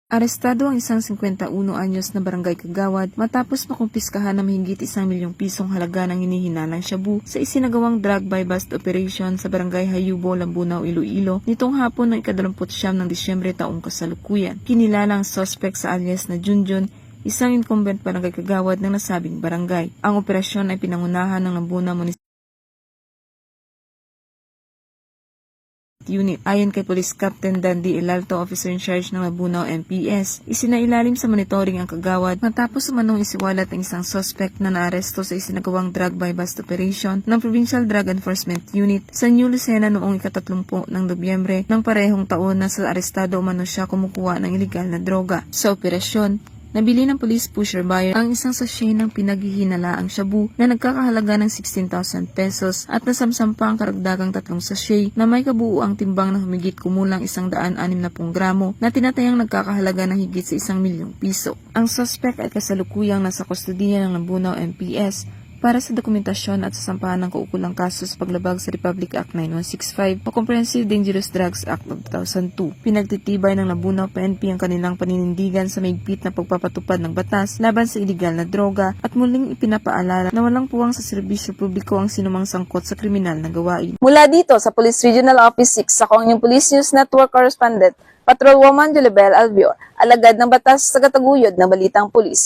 Arestado ang isang 51 anyos na barangay kagawad matapos makumpiskahan ng mahigit 1 milyong pisong halaga ng hinihinalang shabu sa isinagawang drug buy bust operation sa barangay Hayubo, Lambunaw, Iloilo nitong hapon ng ika-29 ng Disyembre taong kasalukuyan. Kinilala ang suspect sa alias na Junjun, isang incumbent barangay kagawad ng nasabing barangay. Ang operasyon ay pinangunahan ng Lambunaw Municipal Unit. Ayon kay Police Captain Dandy Elalto, officer in charge ng Lambunaw MPS, isinailalim sa monitoring ang kagawad matapos umanong isiwalat ang isang suspect na naaresto sa isinagawang drug buy bust operation ng Provincial Drug Enforcement Unit sa New Lucena noong ika-30 ng Nobyembre ng parehong taon na sa arestado umano siya kumukuha ng ilegal na droga. Sa operasyon, nabili ng police pusher buyer ang isang sachet ng pinaghihinalaang shabu na nagkakahalaga ng 16,000 pesos at nasamsam pa ang karagdagang 3 sachet na may kabuuang timbang na humigit kumulang 160 gramo na tinatayang nagkakahalaga ng higit sa 1 milyong piso. Ang suspect ay kasalukuyang nasa kustodiya ng Lambunaw MPS para sa dokumentasyon at sasampahan ng kaukulang kaso sa paglabag sa Republic Act 9165 o Comprehensive Dangerous Drugs Act of 2002. Pinagtitibay ng Lambunaw PNP ang kanilang paninindigan sa mahigpit na pagpapatupad ng batas laban sa iligal na droga at muling ipinapaalala na walang puwang sa serbisyo publiko ang sinumang sangkot sa kriminal na gawain. Mula dito sa Police Regional Office 6, ako ang inyong Police News Network Correspondent, Patrolwoman Jolibel Albior, alagad ng batas sa kataguyod ng Balitang Pulis.